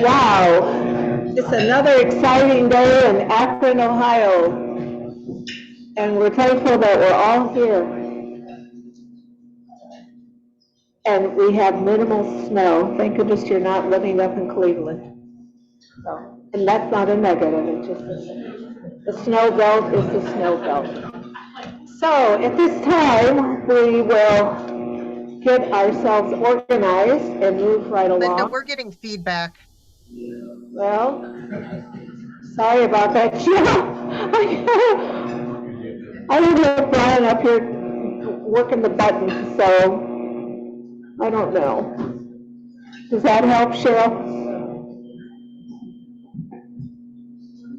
Wow, it's another exciting day in Akron, Ohio, and we're thankful that we're all here. And we have minimal snow. Thank goodness you're not living up in Cleveland. So, and that's not a negative, it's just the snow belt is the snow belt. So at this time, we will get ourselves organized and move right along. Linda, we're getting feedback. Well, sorry about that. Yeah. I don't have Brian up here working the buttons, so I don't know. Does that help, Cheryl?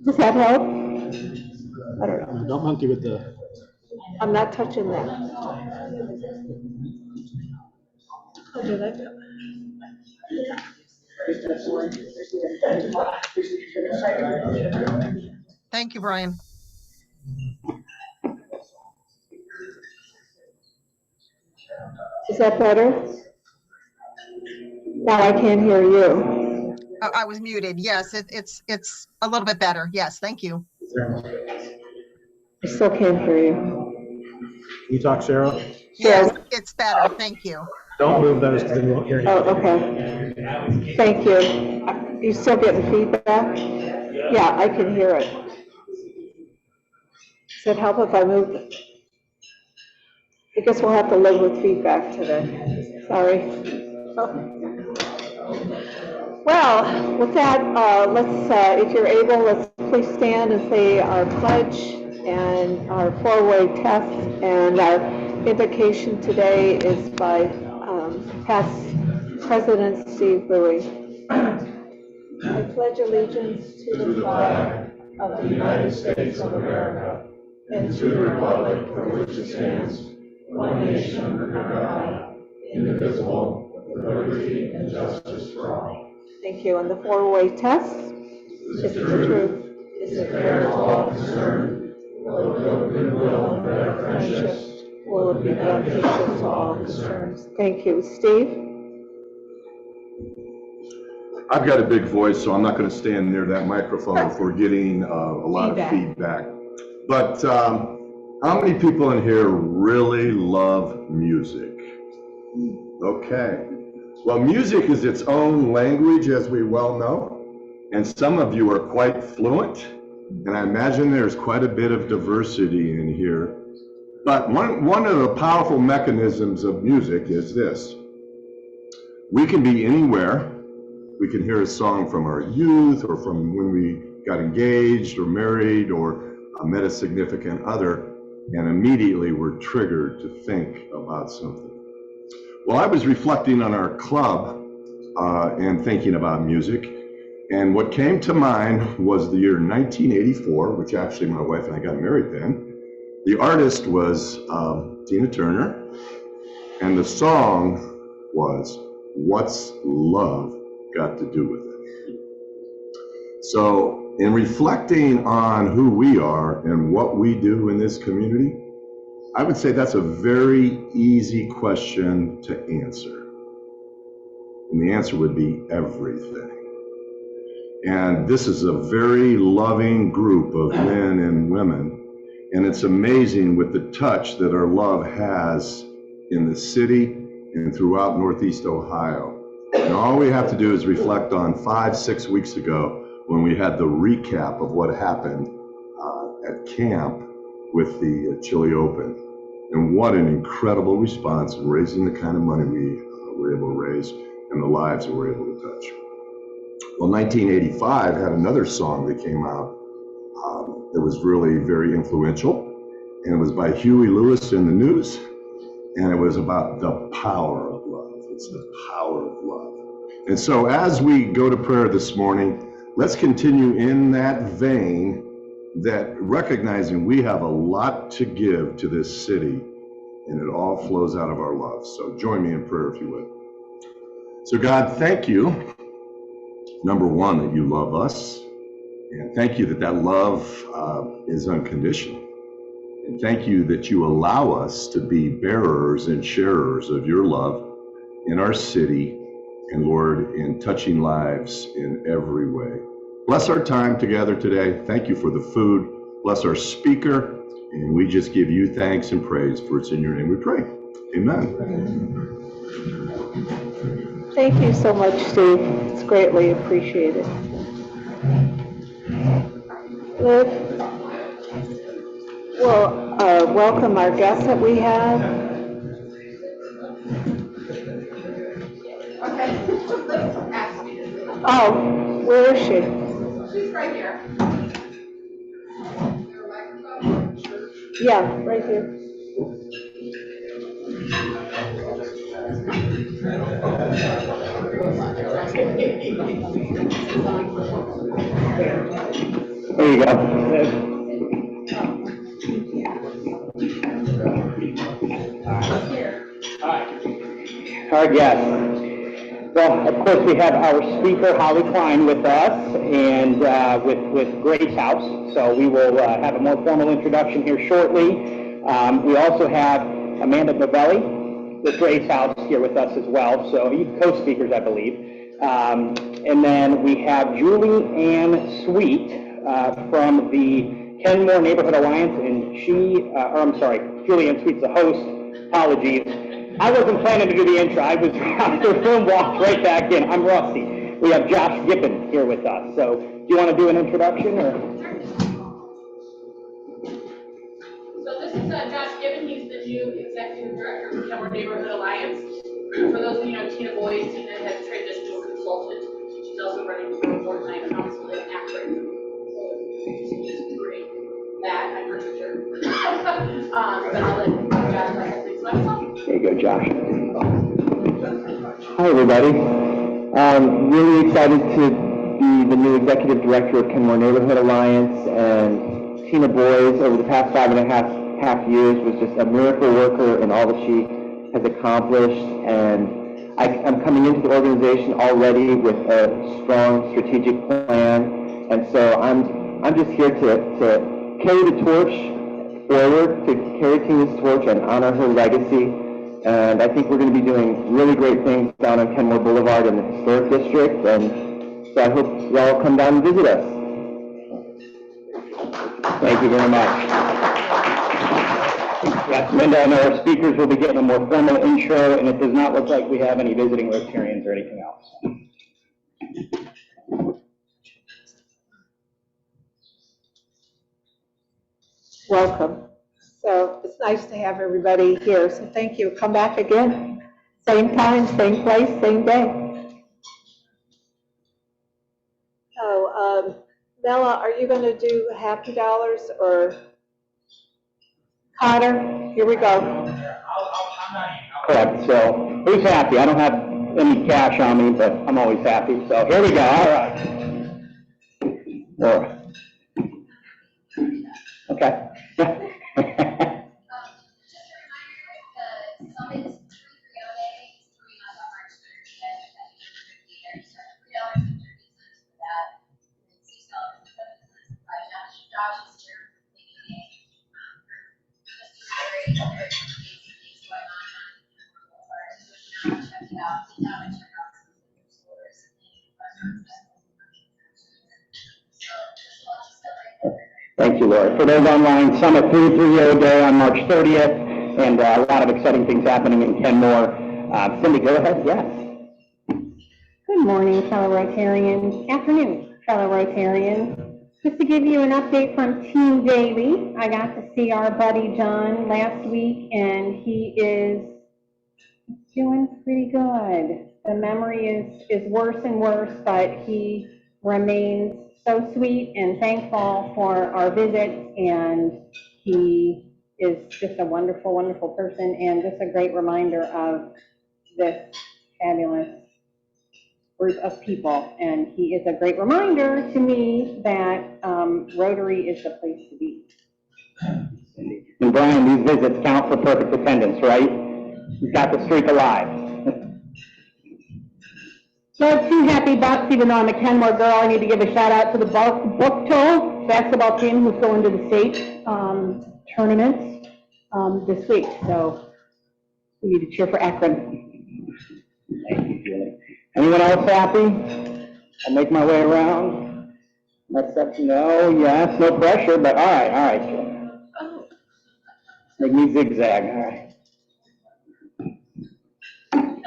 Does that help? I don't know. Don't monkey with the... I'm not touching that. Oh, did I? Thank you, Brian. Is that better? Now I can't hear you. Oh, I was muted. Yes, it's a little bit better. Yes, thank you. I still can't hear you. Can you talk, Cheryl? Yes, it's better. Thank you. Don't move those because then you won't hear anything. Oh, okay. Thank you. You still getting feedback? Yeah, I can hear it. Does it help if I move? I guess we'll have to live with feedback today. Sorry. Well, with that, if you're able, let's please stand and say our pledge and our four-way test. And our invocation today is by past President Steve Bowie. I pledge allegiance to the flag of the United States of America and to the republic for which it stands, one nation under God, indivisible, with liberty and justice for all. Thank you. And the four-way test. Is it true? Is it fair to all concerned? Will it build goodwill and better friendships? Will it be beneficial to all concerned? Thank you. Steve? I've got a big voice, so I'm not going to stand near that microphone if we're getting a lot of feedback. But how many people in here really love music? Okay. Well, music is its own language, as we well know, and some of you are quite fluent, and I imagine there's quite a bit of diversity in here. But one of the powerful mechanisms of music is this. We can be anywhere. We can hear a song from our youth or from when we got engaged or married or met a significant other, and immediately we're triggered to think about something. Well, I was reflecting on our club and thinking about music, and what came to mind was the year 1984, which actually my wife and I got married then. The artist was Tina Turner, and the song was "What's Love Got to Do with It?" So in reflecting on who we are and what we do in this community, I would say that's a very easy question to answer. And the answer would be everything. And this is a very loving group of men and women. And it's amazing with the touch that our love has in the city and throughout Northeast Ohio. And all we have to do is reflect on 5-6 weeks ago when we had the recap of what happened at camp with the Chili Open. And what an incredible response in raising the kind of money we were able to raise and the lives that we're able to touch. Well, 1985 had another song that came out that was really very influential, and it was by Huey Lewis and the News, and it was about the power of love. It's the power of love. And so as we go to prayer this morning, let's continue in that vein, that recognizing we have a lot to give to this city, and it all flows out of our love. So join me in prayer if you would. So God, thank you, number one, that you love us, and thank you that love is unconditional. And thank you that you allow us to be bearers and sharers of your love in our city, and Lord, in touching lives in every way. Bless our time together today. Thank you for the food. Bless our speaker. And we just give you thanks and praise, for it's in your name we pray. Amen. Thank you so much, Steve. It's greatly appreciated. Liv, we'll welcome our guests that we have. Oh, where is she? She's right here. Yeah, right here. There you go. Our guests. Well, of course, we have our speaker, Holly Klein, with us, and with Grace House. So we will have a more formal introduction here shortly. We also have Amanda Novelli with Grace House here with us as well. So you co-speakers, I believe. And then we have Julie Ann Sweet from the Kenmore Neighborhood Alliance, and Julie Ann Sweet's the host. Apologies. I wasn't planning to do the intro. I was out the room, walked right back in. I'm rusty. We have Josh Gippen here with us. So do you want to do an introduction? Or? So this is Josh Gibbon. He's the new executive director of the Kenmore Neighborhood Alliance. For those of you who know Tina Boyes, Tina has trained as dual consultant. She's also running for a board-time council in Akron. So she's great. That I'm not sure. But I'll let Josh please myself. There you go, Josh. Hi, everybody. Really excited to be the new executive director of Kenmore Neighborhood Alliance, and Tina Boyes over the past 5.5 years was just a miracle worker in all that she has accomplished, and I'm coming into the organization already with a strong strategic plan, and so I'm just here to carry the torch forward, to carry Tina's torch and honor her legacy. And I think we're going to be doing really great things down on Kenmore Boulevard in the Historic District, and so I hope y'all come down and visit us. Thank you very much. Yes, Linda, I know our speakers will be getting a more formal intro, and it does not look like we have any visiting Rotarians or anything else. Welcome. So it's nice to have everybody here. So thank you. Come back again. Same time, same place, same day. So, Bella, are you going to do Happy Dollars or Connor? Here we go. Correct. So who's happy? I don't have any cash on me, but I'm always happy. So here we go. All right. All right. Okay. Thank you, Laura. For those online, Summit 330 Day on March 30th, and a lot of exciting things happening in Kenmore. Cindy, go ahead. Yes. Good morning, fellow Rotarians. Afternoon, fellow Rotarians. Just to give you an update from Team Daily, I got to see our buddy John last week, and he is doing pretty good. The memory is worse and worse, but he remains so sweet and thankful for our visits, and he is just a wonderful, wonderful person, and just a great reminder of this fabulous group of people. And he is a great reminder to me that Rotary is the place to be. And Brian, these visits count for perfect attendance, right? You've got the streak alive. So too happy bucks, even though I'm a Kenmore girl, I need to give a shout out to the Bucktoe basketball team who's going to the state tournaments this week. So we need to cheer for Akron. Julie. Anyone else happy? I'll make my way around. Next up, no, yes, no pressure, but all right, Julie. Make me zigzag, all right.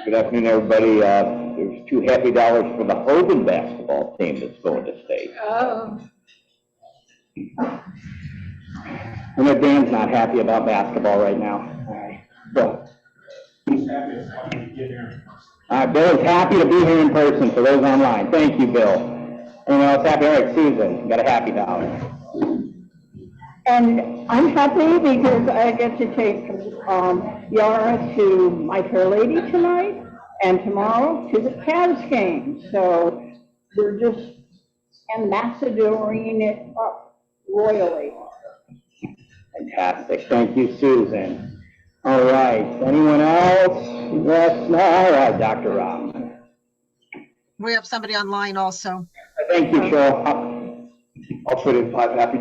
Good afternoon, everybody. There's $2 happy for the Hogan basketball team that's going to state. Oh. I know Dan's not happy about basketball right now. All right, Bill. All right, Bill is happy to be here in person for those online. Thank you, Bill. Anyone else happy? All right, Susan, got a happy dollar. And I'm happy because I get to take Yara to My Fair Lady tonight and tomorrow to the Cavs game. So we're just ambassadoring it up royally. Fantastic. Thank you, Susan. All right, anyone else? Yes, no, all right, Dr. Rob. We have somebody online also. Thank you, Cheryl. I'll put in $5 happy.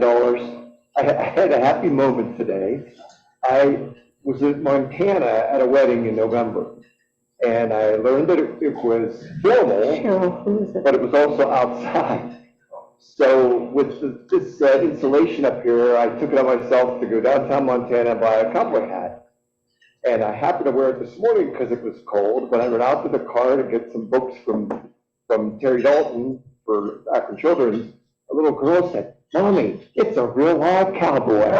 I had a happy moment today. I was in Montana at a wedding in November, and I learned that it was formal, but it was also outside. So with this insulation up here, I took it on myself to go downtown Montana and buy a cowboy hat. And I happened to wear it this morning because it was cold. When I went out to the car to get some books from Terry Dalton for Akron Children's, a little girl said, "Mommy, it's a real live cowboy."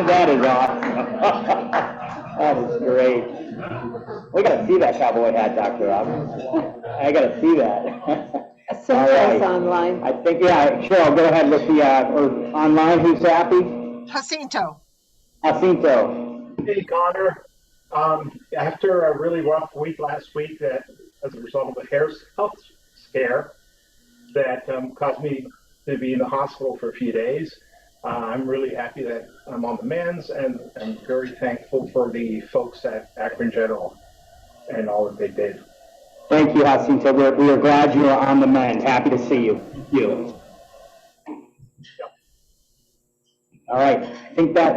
That is awesome. That is great. We gotta see that cowboy hat, Dr. Rob. I gotta see that. Cynthia's online. I think, yeah, Cheryl, go ahead with the, or online, who's happy? Jacinto. Jacinto. Hey, Connor. After a really rough week last week that, as a result of a health scare that caused me to be in the hospital for a few days, I'm really happy that I'm on the mends, and I'm very thankful for the folks at Akron General and all that they did. Thank you, Jacinto. We are glad you are on the mend. Happy to see you. All right, I think that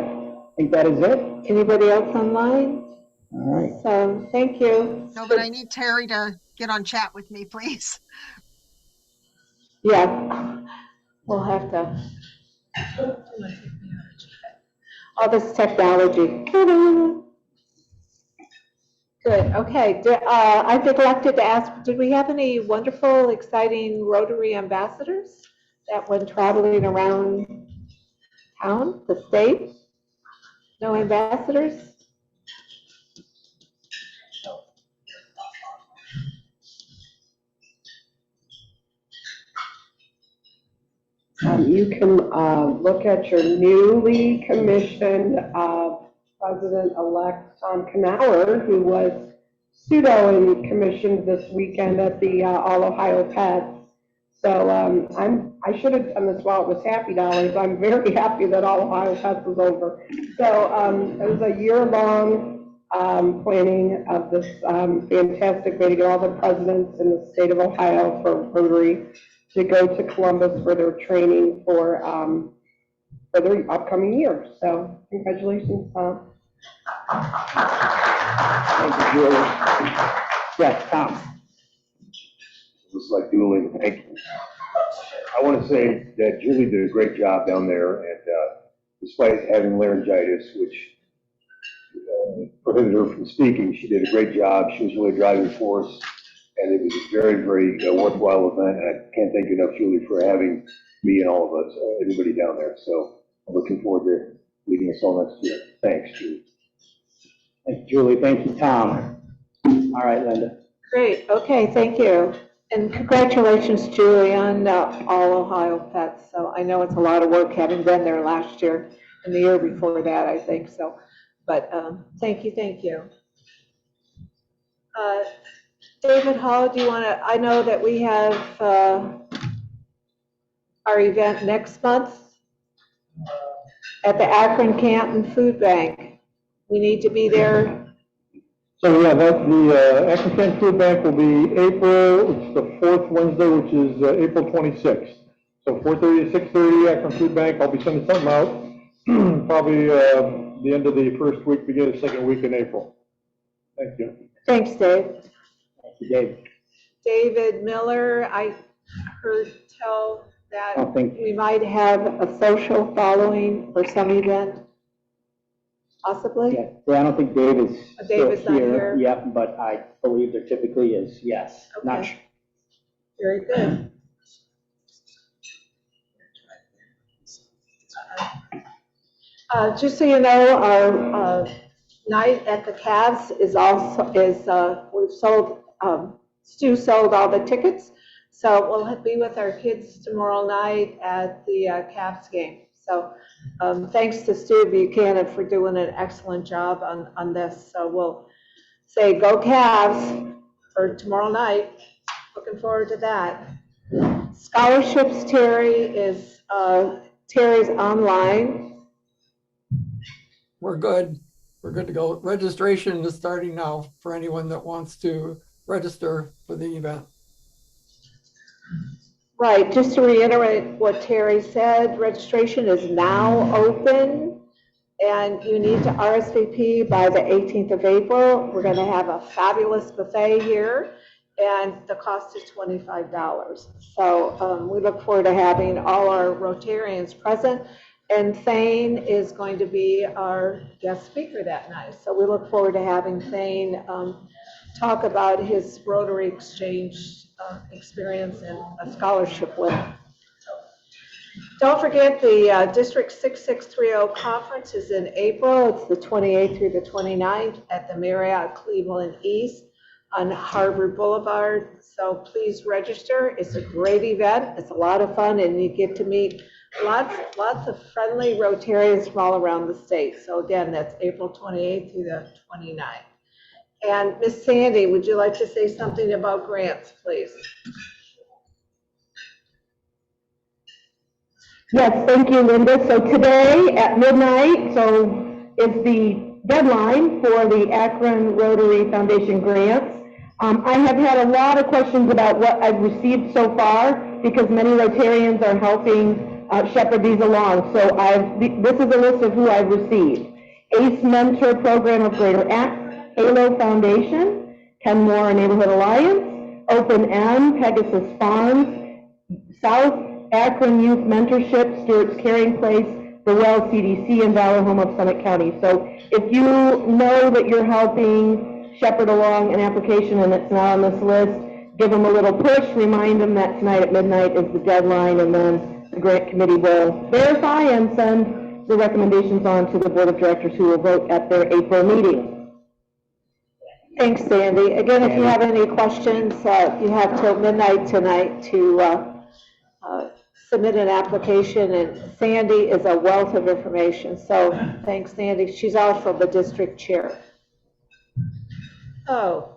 is it. Anybody else online? All right. So, thank you. No, but I need Terry to get on chat with me, please. Yeah, we'll have to. All this technology. Good, okay. I've neglected to ask, did we have any wonderful, exciting Rotary ambassadors that went traveling around town, the state? No ambassadors? You can look at your newly commissioned President-elect Tom Knauer, who was pseudo-commissioned this weekend at the All Ohio Pets. So I should have done this while it was Happy Dollars. I'm very happy that All Ohio Pets is over. So it was a year-long planning of this fantastic way to get all the presidents in the state of Ohio for Rotary to go to Columbus for their training for their upcoming year. So congratulations, Tom. Thank you, Julie. Yes, Tom. It was like dueling. Thank you. I want to say that Julie did a great job down there, and despite having laryngitis, which prohibited her from speaking, she did a great job. She was really a driving force, and it was a very, very worthwhile event. And I can't thank you enough, Julie, for having me and all of us, everybody down there. So I'm looking forward to leading us all next year. Thanks, Julie. Thank you, Julie. Thank you, Tom. All right, Linda. Great, okay, thank you. And congratulations, Julie, on All Ohio Pets. So I know it's a lot of work having been there last year and the year before that, I think so. But thank you, thank you. David Hall, do you want to, I know that we have our event next month at the Akron Canton Food Bank. We need to be there. So yeah, that's the Akron Canton Food Bank will be April, it's the fourth Wednesday, which is April 26th. So 4:30 to 6:30, Akron Food Bank. I'll be sending something out probably the end of the first week, beginning of the second week in April. Thank you. Thanks, Dave. Dave. David Miller, I heard tell that I don't think- we might have a social following or some event, possibly? Yeah, I don't think Dave is still David's not here. Yep, but I believe there typically is, yes. Not Okay. Very good. Just so you know, our night at the Cavs is we've sold, Stu sold all the tickets. So we'll be with our kids tomorrow night at the Cavs game. So thanks to Stu Buchanan for doing an excellent job on this. So we'll say go Cavs for tomorrow night. Looking forward to that. Scholarships, Terry's online. We're good. We're good to go. Registration is starting now for anyone that wants to register for the event. Right, just to reiterate what Terry said, registration is now open and you need to RSVP by the 18th of April. We're going to have a fabulous buffet here and the cost is $25. So we look forward to having all our Rotarians present. And Thane is going to be our guest speaker that night. So we look forward to having Thane talk about his Rotary Exchange experience and a scholarship winner. Don't forget the District 6630 conference is in April. It's the 28th through the 29th at the Marriott Cleveland East on Harvard Boulevard. So please register. It's a great event. It's a lot of fun and you get to meet lots of friendly Rotarians from all around the state. So again, that's April 28th through the 29th. And Miss Sandy, would you like to say something about grants, please? Yes, thank you, Linda. So today at midnight, is the deadline for the Akron Rotary Foundation grants. I have had a lot of questions about what I've received so far because many Rotarians are helping shepherd these along. So this is a list of who I've received. ACE Mentor Program of Greater Akron, Halo Foundation, Kenmore Neighborhood Alliance, Open M, Pegasus Farms, South Akron Youth Mentorship, Stewart's Caring Place, the Well CDC, and Valor Home of Summit County. So if you know that you're helping shepherd along an application and it's not on this list, give them a little push, remind them that tonight at midnight is the deadline, and then the grant committee will verify and send the recommendations on to the board of directors who will vote at their April meeting. Thanks, Sandy. Again, if you have any questions, you have till midnight tonight to submit an application, and Sandy is a wealth of information. So thanks, Sandy. She's also the district chair. Oh,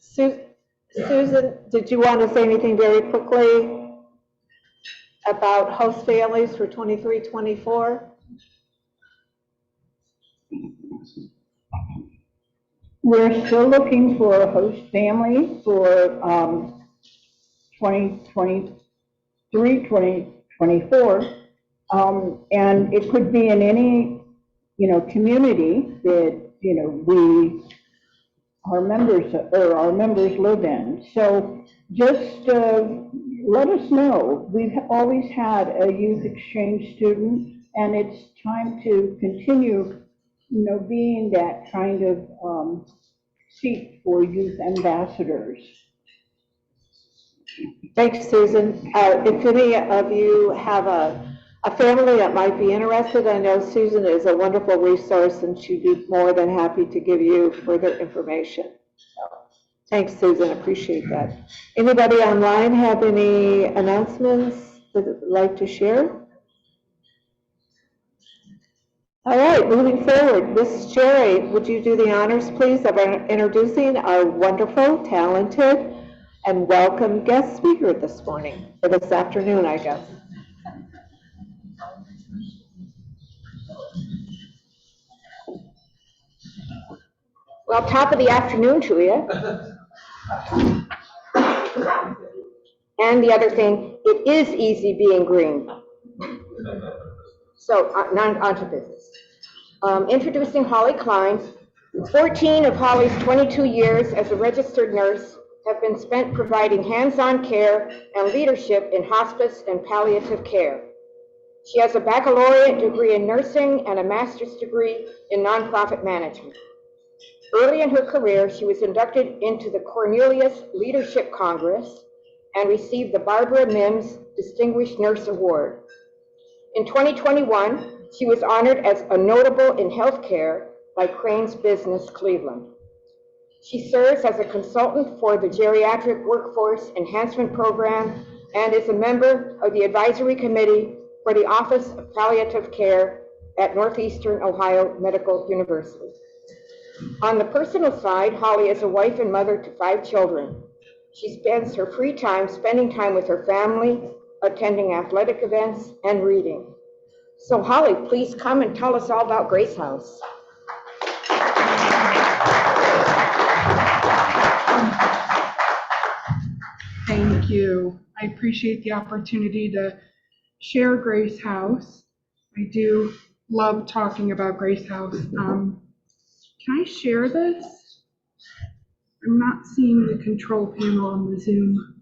Susan, did you want to say anything very quickly about host families for 23-24? We're still looking for a host family for 2023, 2024. And it could be in any, community that, our members live in. So just let us know. We've always had a youth exchange student, and it's time to continue, being that kind of seat for youth ambassadors. Thanks, Susan. If any of you have a family that might be interested, I know Susan is a wonderful resource and she'd be more than happy to give you further information. Thanks, Susan. Appreciate that. Anybody online have any announcements that they'd like to share? All right, moving forward. Miss Sherry, would you do the honors, please, of introducing our wonderful, talented, and welcome guest speaker this morning, or this afternoon, I guess. Well, top of the afternoon to you. And the other thing, it is easy being green. So, on to business. Introducing Holly Klein, 14 of Holly's 22 years as a registered nurse have been spent providing hands-on care and leadership in hospice and palliative care. She has a baccalaureate degree in nursing and a master's degree in nonprofit management. Early in her career, she was inducted into the Cornelius Leadership Congress and received the Barbara Mims Distinguished Nurse Award. In 2021, she was honored as a notable in healthcare by Crane's Business Cleveland. She serves as a consultant for the Geriatric Workforce Enhancement Program and is a member of the advisory committee for the Office of Palliative Care at Northeastern Ohio Medical University. On the personal side, Holly is a wife and mother to 5 children. She spends her free time spending time with her family, attending athletic events, and reading. So Holly, please come and tell us all about Grace House. Thank you. I appreciate the opportunity to share Grace House. I do love talking about Grace House. Can I share this? I'm not seeing the control panel on the Zoom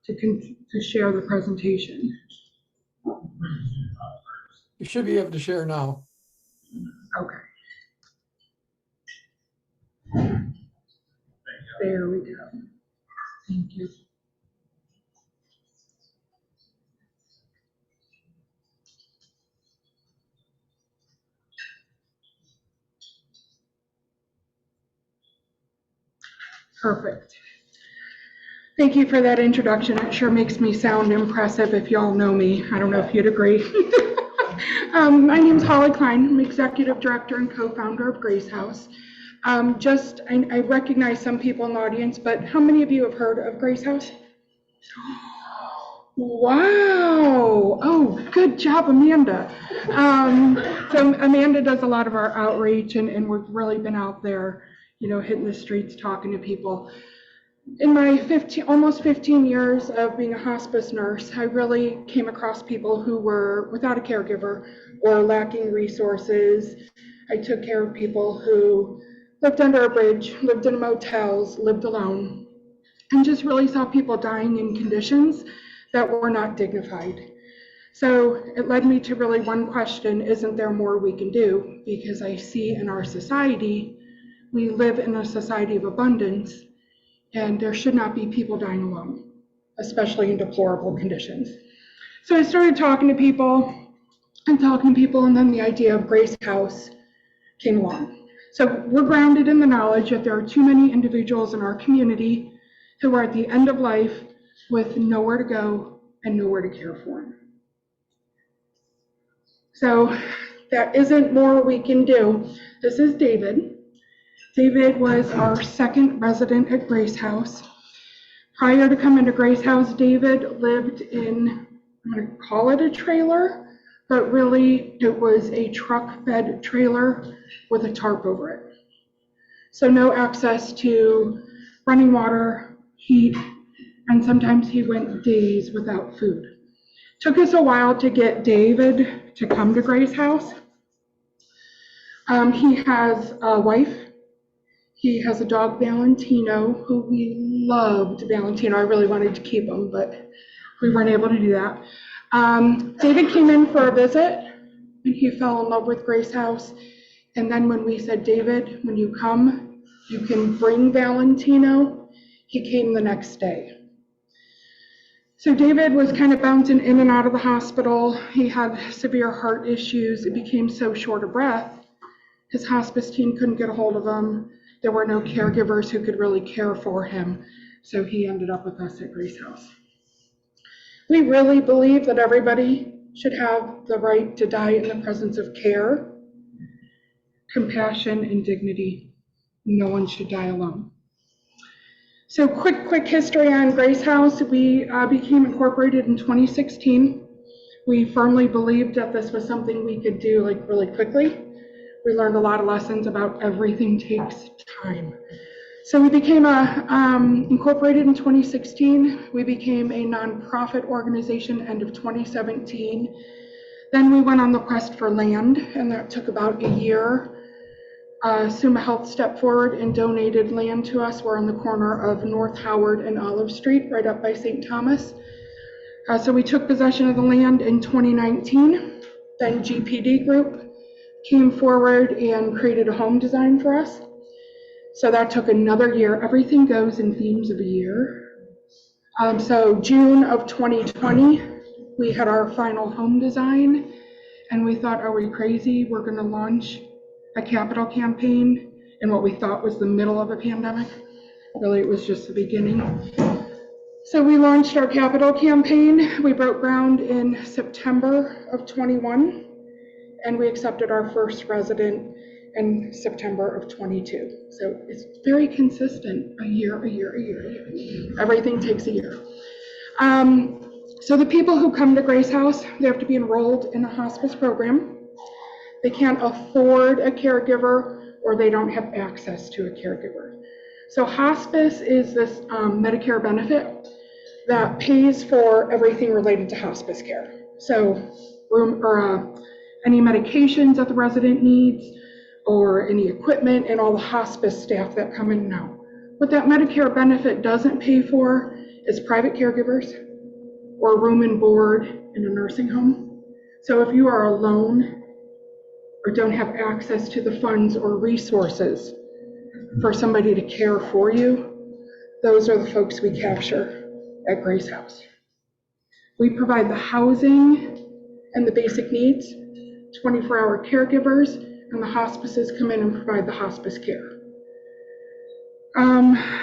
to share the presentation. You should be able to share now. Okay. There we go. Thank you. Perfect. Thank you for that introduction. It sure makes me sound impressive if y'all know me. I don't know if you'd agree. My name's Holly Klein. I'm Executive Director and co-founder of Grace House. I recognize some people in the audience, but how many of you have heard of Grace House? Wow. Oh, good job, Amanda. So Amanda does a lot of our outreach, and we've really been out there, hitting the streets, talking to people. In my almost 15 years of being a hospice nurse, I really came across people who were without a caregiver or lacking resources. I took care of people who lived under a bridge, lived in motels, lived alone, and just really saw people dying in conditions that were not dignified. So it led me to really one question: isn't there more we can do? Because I see in our society, we live in a society of abundance, and there should not be people dying alone, especially in deplorable conditions. So I started talking to people, and then the idea of Grace House came along. So we're grounded in the knowledge that there are too many individuals in our community who are at the end of life with nowhere to go and nowhere to care for them. So there isn't more we can do. This is David. David was our second resident at Grace House. Prior to coming to Grace House, David lived in, I'm going to call it a trailer, but really it was a truck bed trailer with a tarp over it. So no access to running water, heat, and sometimes he went days without food. Took us a while to get David to come to Grace House. He has a wife. He has a dog, Valentino, who we loved. Valentino, I really wanted to keep him, but we weren't able to do that. David came in for a visit, and he fell in love with Grace House. And then when we said, David, when you come, you can bring Valentino, he came the next day. So David was kind of bouncing in and out of the hospital. He had severe heart issues. It became so short of breath. His hospice team couldn't get a hold of him. There were no caregivers who could really care for him. So he ended up with us at Grace House. We really believe that everybody should have the right to die in the presence of care, compassion, and dignity. No one should die alone. So quick history on Grace House. We became incorporated in 2016. We firmly believed that this was something we could do really quickly. We learned a lot of lessons about everything takes time. So we became incorporated in 2016. We became a nonprofit organization end of 2017. Then we went on the quest for land, and that took about a year. Suma Health stepped forward and donated land to us. We're on the corner of North Howard and Olive Street, right up by St. Thomas. So we took possession of the land in 2019. Then GPD Group came forward and created a home design for us. So that took another year. Everything goes in themes of a year. So June of 2020, we had our final home design, and we thought, are we crazy? We're going to launch a capital campaign in what we thought was the middle of a pandemic. Really, it was just the beginning. So we launched our capital campaign. We broke ground in September of 21, and we accepted our first resident in September of 22. So it's very consistent, a year. Everything takes a year. So the people who come to Grace House, they have to be enrolled in a hospice program. They can't afford a caregiver, or they don't have access to a caregiver. So hospice is this Medicare benefit that pays for everything related to hospice care. So room or any medications that the resident needs, or any equipment, and all the hospice staff that come in and out. What that Medicare benefit doesn't pay for is private caregivers or room and board in a nursing home. So if you are alone or don't have access to the funds or resources for somebody to care for you, those are the folks we capture at Grace House. We provide the housing and the basic needs, 24-hour caregivers, and the hospices come in and provide the hospice care.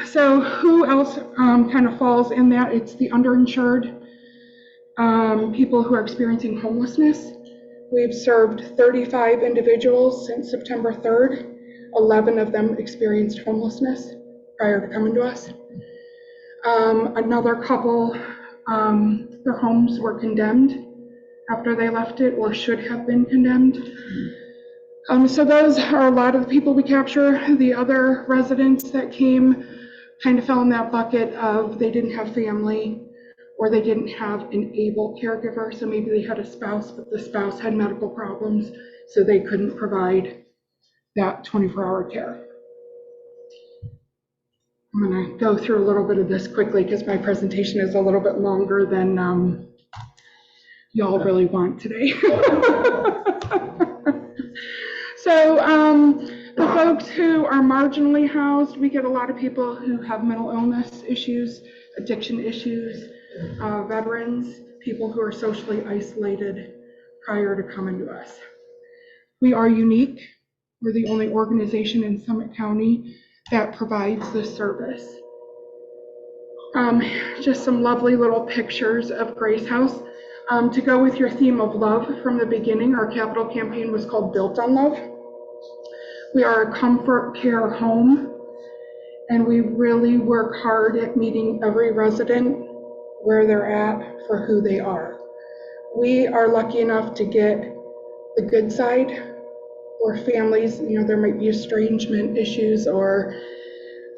So who else kind of falls in that? It's the underinsured, people who are experiencing homelessness. We've served 35 individuals since September 3rd. 11 of them experienced homelessness prior to coming to us. Another couple, their homes were condemned after they left it, or should have been condemned. So those are a lot of the people we capture. The other residents that came kind of fell in that bucket of they didn't have family, or they didn't have an able caregiver. So maybe they had a spouse, but the spouse had medical problems, so they couldn't provide that 24-hour care. I'm going to go through a little bit of this quickly because my presentation is a little bit longer than y'all really want today. So the folks who are marginally housed, we get a lot of people who have mental illness issues, addiction issues, veterans, people who are socially isolated prior to coming to us. We are unique. We're the only organization in Summit County that provides this service. Just some lovely little pictures of Grace House. To go with your theme of love from the beginning, our capital campaign was called Built on Love. We are a comfort care home, and we really work hard at meeting every resident where they're at for who they are. We are lucky enough to get the good side, or families, there might be estrangement issues or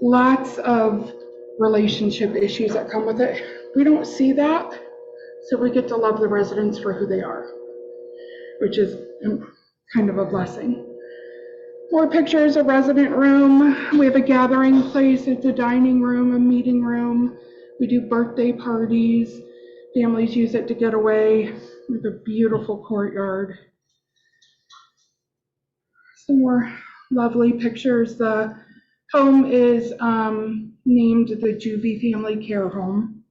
lots of relationship issues that come with it. We don't see that, so we get to love the residents for who they are, which is kind of a blessing. More pictures of resident room. We have a gathering place. It's a dining room, a meeting room. We do birthday parties. Families use it to get away. We have a beautiful courtyard. Some more lovely pictures. The home is named the Juvie Family Care Home.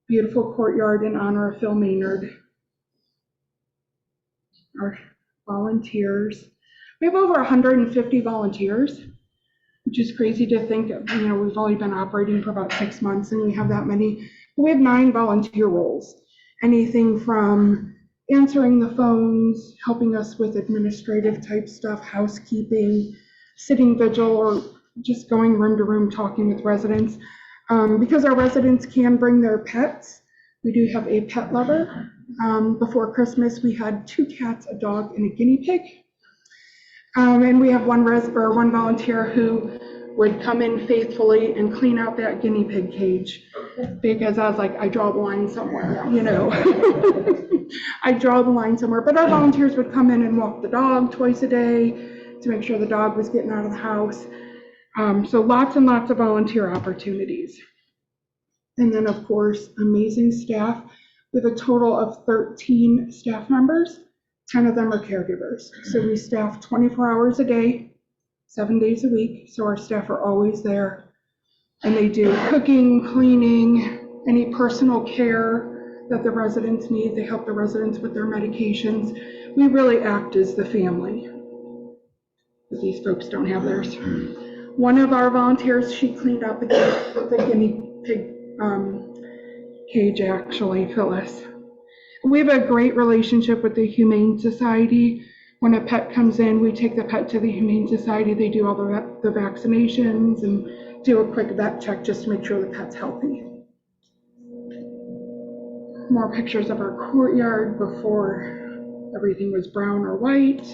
Beautiful courtyard in honor of Phil Maynard. Our volunteers. We have over 150 volunteers, which is crazy to think of. We've only been operating for about 6 months and we have that many. We have 9 volunteer roles. Anything from answering the phones, helping us with administrative type stuff, housekeeping, sitting vigil, or just going room to room talking with residents. Because our residents can bring their pets, we do have a pet lover. Before Christmas, we had 2 cats, a dog, and a guinea pig. And we have one volunteer who would come in faithfully and clean out that guinea pig cage. Because I was like, I draw the line somewhere, you know. I draw the line somewhere. But our volunteers would come in and walk the dog twice a day to make sure the dog was getting out of the house. So lots and lots of volunteer opportunities. And then, of course, amazing staff. We have a total of 13 staff members. 10 of them are caregivers. So we staff 24 hours a day, 7 days a week. So our staff are always there. And they do cooking, cleaning, any personal care that the residents need. They help the residents with their medications. We really act as the family. But these folks don't have theirs. One of our volunteers, she cleaned out the guinea pig cage, actually, Phyllis. We have a great relationship with the Humane Society. When a pet comes in, we take the pet to the Humane Society. They do all the vaccinations and do a quick vet check just to make sure the pet's healthy. More pictures of our courtyard before everything was brown or white.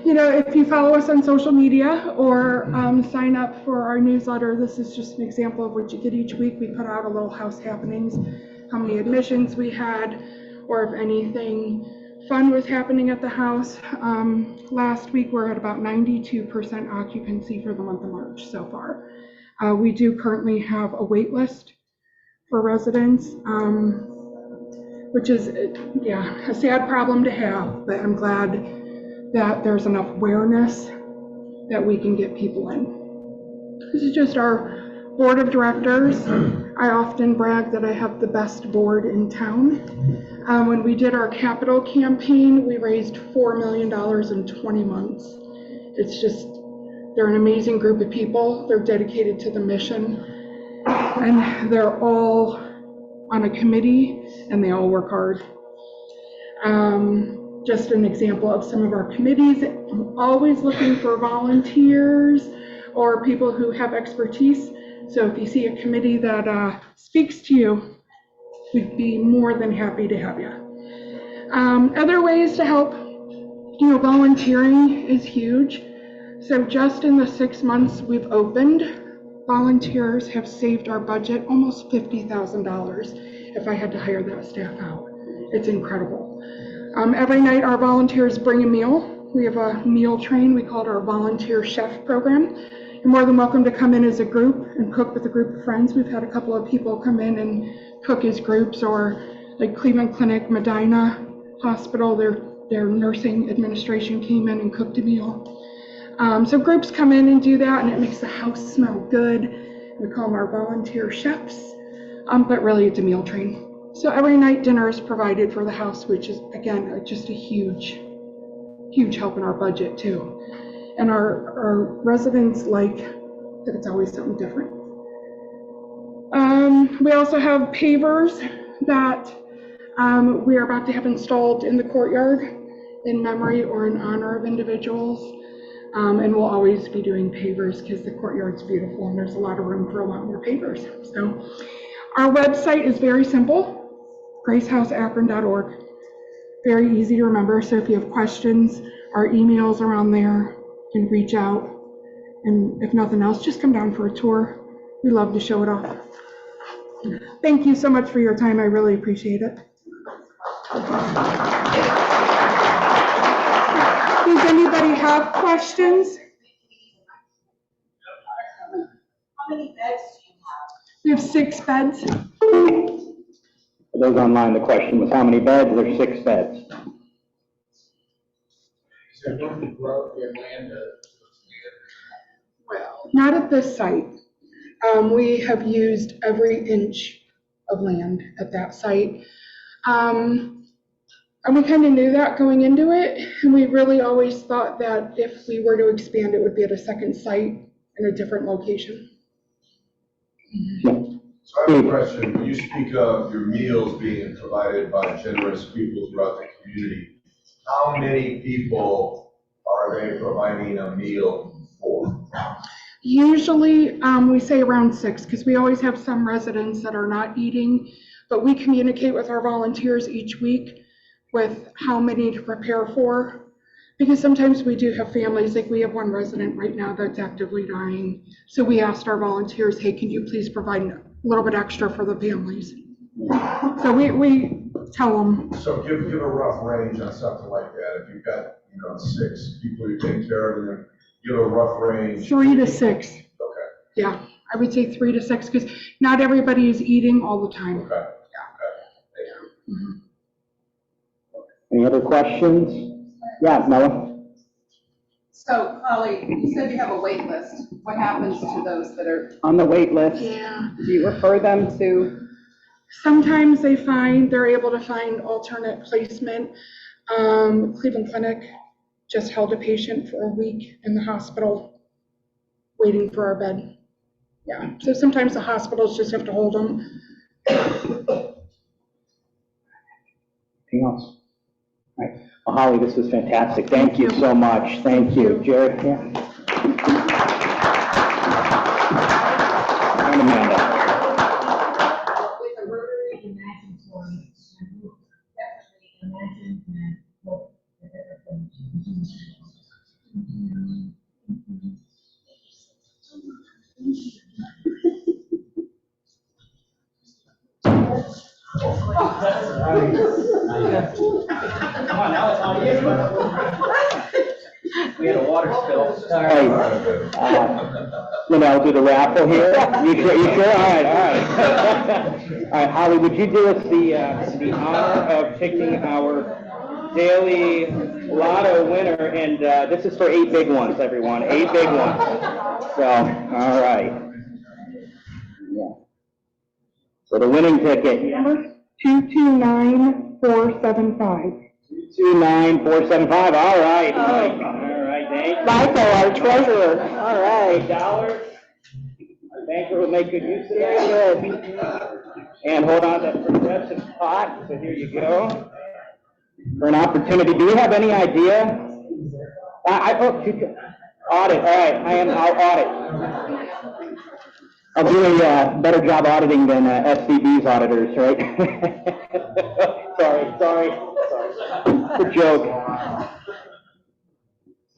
You know, if you follow us on social media or sign up for our newsletter, this is just an example of what you get each week. We put out a little house happenings, how many admissions we had, or if anything fun was happening at the house. Last week we're at about 92% occupancy for the month of March so far. We do currently have a wait list for residents, which is, yeah, a sad problem to have, but I'm glad that there's enough awareness that we can get people in. This is just our board of directors. I often brag that I have the best board in town. When we did our capital campaign, we raised $4 million in 20 months. It's just, they're an amazing group of people. They're dedicated to the mission, and they're all on a committee, and they all work hard. Just an example of some of our committees. I'm always looking for volunteers or people who have expertise. So if you see a committee that speaks to you, we'd be more than happy to have you. Other ways to help, you know, volunteering is huge. So just in the 6 months we've opened, volunteers have saved our budget almost $50,000 if I had to hire that staff out. It's incredible. Every night our volunteers bring a meal. We have a meal train. We call it our volunteer chef program. You're more than welcome to come in as a group and cook with a group of friends. We've had a couple of people come in and cook as groups, or like Cleveland Clinic, Medina Hospital, their nursing administration came in and cooked a meal. So groups come in and do that, and it makes the house smell good. We call them our volunteer chefs, but really it's a meal train. So every night dinner is provided for the house, which is, again, just a huge help in our budget too. And our residents like that it's always something different. We also have pavers that we are about to have installed in the courtyard in memory or in honor of individuals. And we'll always be doing pavers because the courtyard's beautiful and there's a lot of room for a lot more pavers. So our website is very simple, gracehouseakron.org. Very easy to remember. So if you have questions, our emails are on there. You can reach out. And if nothing else, just come down for a tour. We love to show it off. Thank you so much for your time. I really appreciate it. Does anybody have questions? How many beds do you have? We have 6 beds. For those online, the question was how many beds? There's 6 beds. Well, not at this site. We have used every inch of land at that site. And we kind of knew that going into it, and we really always thought that if we were to expand, it would be at a second site in a different location. So I have a question. When you speak of your meals being provided by generous people throughout the community, how many people are they providing a meal for? Usually, we say around 6, because we always have some residents that are not eating, but we communicate with our volunteers each week with how many to prepare for, Because sometimes we do have families, like we have one resident right now that's actively dying. So we asked our volunteers, hey, can you please provide a little bit extra for the families? So we tell them. So give a rough range on something like that. If you've got, 6 people you take care of, then give a rough range. 3 to 6. Okay. Yeah, I would say 3 to 6, because not everybody is eating all the time. Okay. Yeah. Mm-hmm. Any other questions? Yeah, Mella? So, Holly, you said you have a wait list. What happens to those that are On the wait list? Yeah. Do you refer them to? Sometimes they're able to find alternate placement. Cleveland Clinic just held a patient for a week in the hospital waiting for our bed. Yeah, so sometimes the hospitals just have to hold them. Anything else? All right. Well, Holly, this was fantastic. Thank you so much. Thank you. Jared? Yeah. And Amanda. With a Rotary Imagine Forum, I will definitely imagine and hope that everything. Come on, now it's on you. We had a water spill. Sorry. I'll do the raffle here. You sure? All right. All right, Holly, would you do us the honor of picking our daily lotto winner? And this is for 8 big ones, everyone. 8 big ones. So, all right. Yeah. So the winning ticket. Number 229475. 229475. All right. All right. Thank you. Michael, our treasurer. All right. $8. Our banker will make good use of that. Good. And hold on to the progressive pot. So here you go. For an opportunity. Do we have any idea? Audit. All right. I'll audit. I'll do a better job auditing than SCB's auditors, right? Sorry. It's a joke.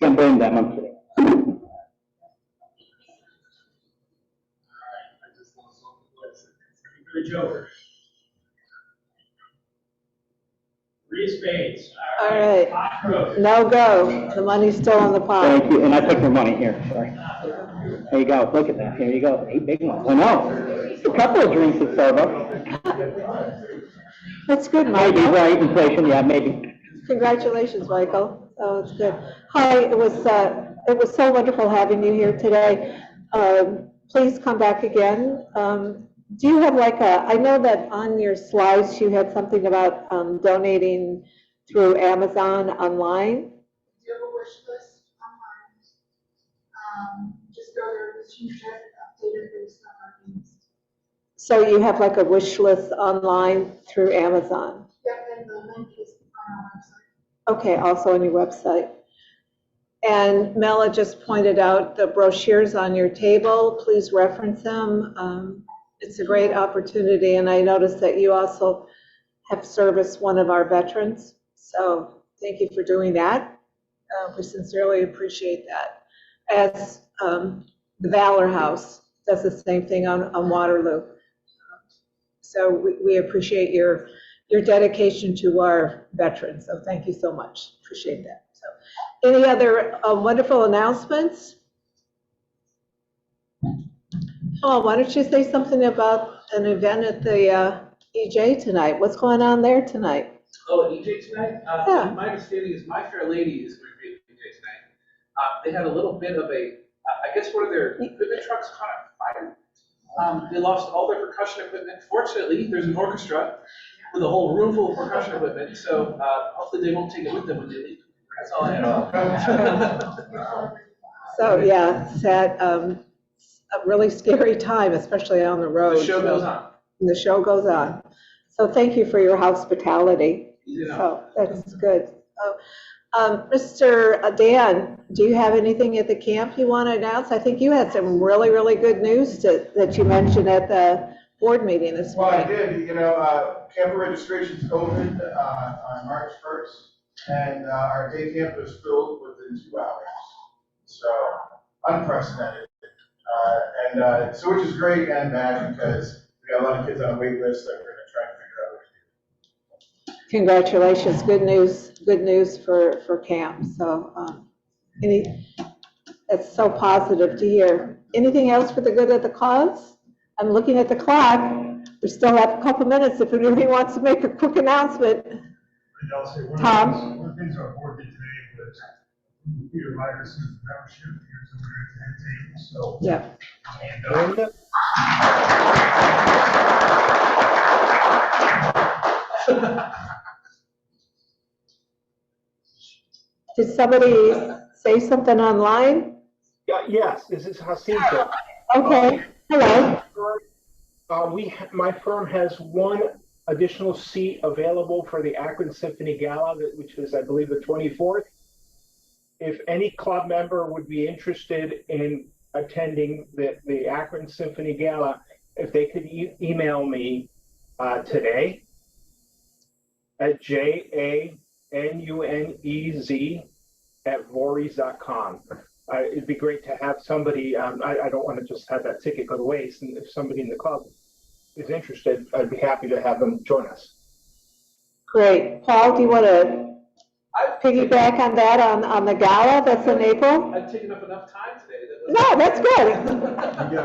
Don't blame them, I'm kidding. Joker. 3 spades. All right. No go. The money's still in the pot. Thank you, and I took your money here, sorry. There you go, look at that, here you go, 8 big ones. I know. A couple of drinks at Starbucks. That's good, Michael. Maybe, right, inflation, yeah, maybe. Congratulations, Michael. Oh, it's good. Hi, it was so wonderful having you here today. Please come back again. Do you have I know that on your slides you had something about donating through Amazon online? Do you have a wish list online? Just go there, you should update it based on our needs. So you have a wish list online through Amazon? Yep, and the link is on our website. Okay, also on your website. And Mela just pointed out the brochures on your table. Please reference them. It's a great opportunity, and I noticed that you also have serviced one of our veterans. So thank you for doing that. We sincerely appreciate that. As the Valor House does the same thing on Waterloo. So we appreciate your dedication to our veterans. So thank you so much. Appreciate that. So, any other wonderful announcements? Oh, why don't you say something about an event at the EJ tonight? What's going on there tonight? Oh, at EJ tonight? Yeah. My understanding is My Fair Lady is going to be at EJ tonight. They had a little bit of I guess one of their equipment trucks caught on fire. They lost all their percussion equipment. Fortunately, there's an orchestra with a whole room full of percussion equipment, so hopefully they won't take it with them when they leave. That's all I have. So, yeah, sad. A really scary time, especially on the road. The show goes on. And the show goes on. So thank you for your hospitality. Yeah. So that's good. Mr. Dan, do you have anything at the camp you want to announce? I think you had some really, really good news that you mentioned at the board meeting this morning. Well, I did. Camper registration's opened on March 1st. and our day camp was filled within 2 hours. So unprecedented. So which is great and bad because we got a lot of kids on a wait list that we're going to try and figure out what to do. Congratulations, good news for camp. So, that's so positive to hear. Anything else for the good of the cause? I'm looking at the clock. We still have a couple minutes if anybody wants to make a quick announcement. Tom? One of the things our board did today was Peter Myers' membership, here's a weird table, so. Yeah. Did somebody say something online? Yes, this is Jacinto. Okay, hello. My firm has one additional seat available for the Akron Symphony Gala, which is, I believe, the 24th. If any club member would be interested in attending the Akron Symphony Gala, if they could email me today at janunez@voorhees.com. It'd be great to have somebody, I don't want to just have that ticket go to waste, and if somebody in the club is interested, I'd be happy to have them join us. Great. Paul, do you want to piggyback on that, on the gala that's in April? I've taken up enough time today. No, that's good.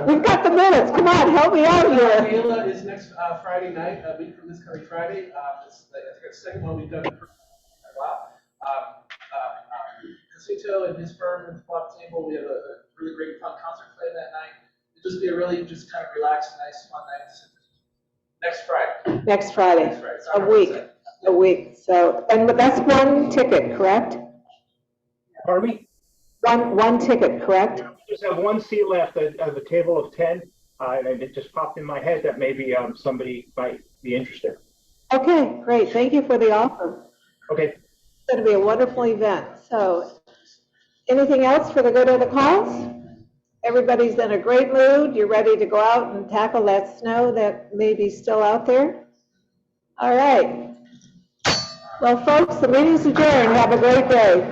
We've got the minutes. Come on, help me out here. Gala is next Friday night, a week from this coming Friday. It's, I think it's the second one we've done in a while. Jacinto and his firm at the club table, we have a really great fun concert playing that night. It'll just be a really just kind of relaxed, nice, fun night. Next Friday. Next Friday. Next Friday. A week. So, and that's one ticket, correct? Pardon me? One ticket, correct? We just have one seat left at the table of 10, and it just popped in my head that maybe somebody might be interested. Okay, great. Thank you for the offer. Okay. It's going to be a wonderful event. So, anything else for the good of the cause? Everybody's in a great mood. You're ready to go out and tackle that snow that may be still out there? All right. Well, folks, the meeting's adjourned. Have a great day.